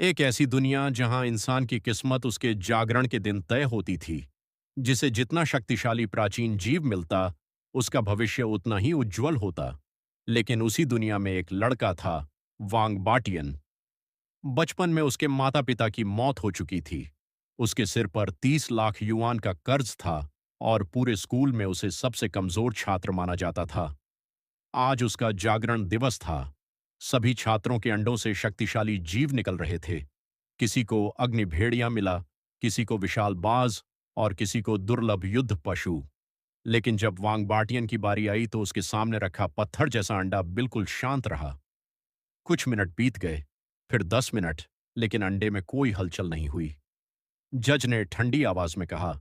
एक ऐसी दुनिया जहां इंसान की किस्मत उसके जागरण के दिन तय होती थी। जिसे जितना शक्तिशाली प्राचीन जीव मिलता, उसका भविष्य उतना ही उज्जवल होता। लेकिन उसी दुनिया में एक लड़का था, वांग बाटियन। बचपन में उसके माता पिता की मौत हो चुकी थी। उसके सिर पर 30 लाख युआन का कर्ज था और पूरे स्कूल में उसे सबसे कमजोर छात्र माना जाता था। आज उसका जागरण दिवस था। सभी छात्रों के अंडों से शक्तिशाली जीव निकल रहे थे। किसी को अग्नि भेड़िया मिला, किसी को विशाल बाज और किसी को दुर्लभ युद्ध पशु। लेकिन जब वांग बाटियन की बारी आई तो उसके सामने रखा पत्थर जैसा अंडा बिल्कुल शांत रहा। कुछ मिनट बीत गए, फिर 10 मिनट, लेकिन अंडे में कोई हलचल नहीं हुई। जज ने ठंडी आवाज में कहा,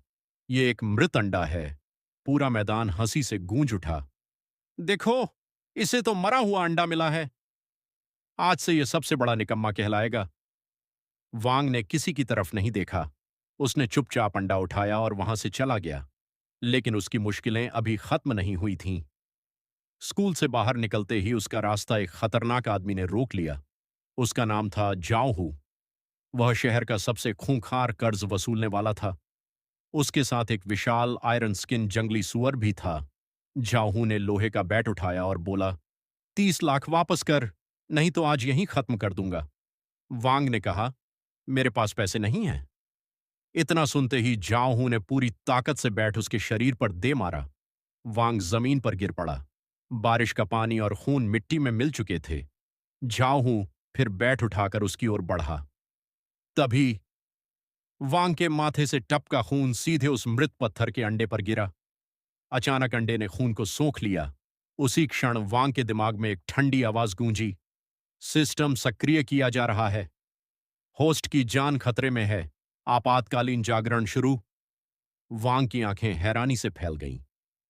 यह एक मृत अंडा है। पूरा मैदान हंसी से गूंज उठा। देखो, इसे तो मरा हुआ अंडा मिला है। आज से यह सबसे बड़ा निकम्मा कहलाएगा। वांग ने किसी की तरफ नहीं देखा। उसने चुपचाप अंडा उठाया और वहां से चला गया। लेकिन उसकी मुश्किलें अभी खत्म नहीं हुई थीं। स्कूल से बाहर निकलते ही उसका रास्ता एक खतरनाक आदमी ने रोक लिया। उसका नाम था जाओ हू। वह शहर का सबसे खूंखार कर्ज वसूलने वाला था। उसके साथ एक विशाल आयरन स्किन जंगली सुअर भी था। जाओ ने लोहे का बैट उठाया और बोला, 30 लाख वापस कर, नहीं तो आज यहीं खत्म कर दूंगा। वांग ने कहा, मेरे पास पैसे नहीं हैं। इतना सुनते ही जाओ ने पूरी ताकत से बैट उसके शरीर पर दे मारा। वांग जमीन पर गिर पड़ा। बारिश का पानी और खून मिट्टी में मिल चुके थे। जाओ फिर बैट उठाकर उसकी ओर बढ़ा। तभी वांग के माथे से टपका खून सीधे उस मृत पत्थर के अंडे पर गिरा। अचानक अंडे ने खून को सोख लिया। उसी क्षण वांग के दिमाग में एक ठंडी आवाज गूंजी, सिस्टम सक्रिय किया जा रहा है। होस्ट की जान खतरे में है। आपातकालीन जागरण शुरू। वांग की आंखें हैरानी से फैल गईं।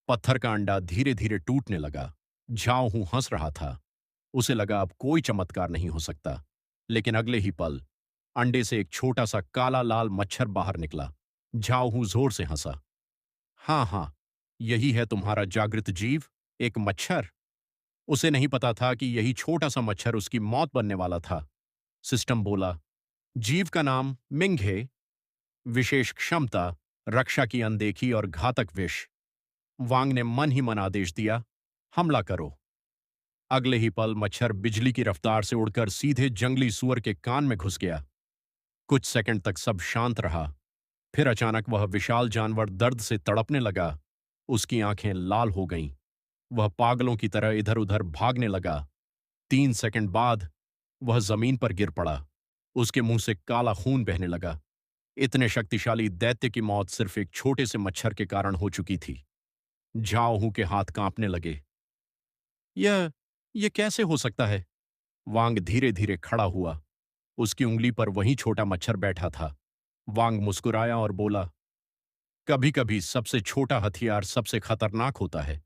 पत्थर का अंडा धीरे धीरे टूटने लगा। झाओ हूं हंस रहा था। उसे लगा अब कोई चमत्कार नहीं हो सकता। लेकिन अगले ही पल अंडे से एक छोटा सा काला लाल मच्छर बाहर निकला। झाओ हूं जोर से हंसा। हाँ हाँ, यही है तुम्हारा जागृत जीव, एक मच्छर। उसे नहीं पता था कि यही छोटा सा मच्छर उसकी मौत बनने वाला था। सिस्टम बोला, जीव का नाम मिंग है। विशेष क्षमता, रक्षा की अनदेखी और घातक विष। वांग ने मन ही मन आदेश दिया, हमला करो। अगले ही पल मच्छर बिजली की रफ्तार से उड़कर सीधे जंगली सुअर के कान में घुस गया। कुछ सेकंड तक सब शांत रहा। फिर अचानक वह विशाल जानवर दर्द से तड़पने लगा। उसकी आंखें लाल हो गईं। वह पागलों की तरह इधर उधर भागने लगा। 3 सेकंड बाद वह जमीन पर गिर पड़ा। उसके मुंह से काला खून बहने लगा। इतने शक्तिशाली दैत्य की मौत सिर्फ एक छोटे से मच्छर के कारण हो चुकी थी। झाओ हूं के हाथ कांपने लगे। यह यह कैसे हो सकता है? वांग धीरे धीरे खड़ा हुआ। उसकी उंगली पर वही छोटा मच्छर बैठा था। वांग मुस्कुराया और बोला, कभी कभी सबसे छोटा हथियार सबसे खतरनाक होता है।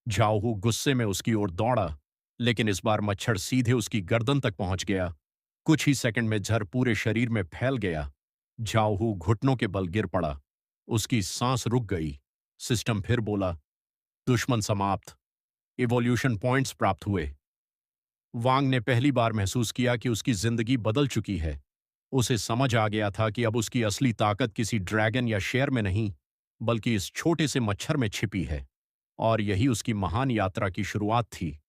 झाओहू गुस्से में उसकी ओर दौड़ा, लेकिन इस बार मच्छर सीधे उसकी गर्दन तक पहुंच गया। कुछ ही सेकंड में जहर पूरे शरीर में फैल गया। झाओहू घुटनों के बल गिर पड़ा। उसकी सांस रुक गई। सिस्टम फिर बोला, दुश्मन समाप्त। इवोल्यूशन पॉइंट्स प्राप्त हुए। वांग ने पहली बार महसूस किया कि उसकी जिंदगी बदल चुकी है। उसे समझ आ गया था कि अब उसकी असली ताकत किसी ड्रैगन या शेर में नहीं, बल्कि इस छोटे से मच्छर में छिपी है। और यही उसकी महान यात्रा की शुरुआत थी।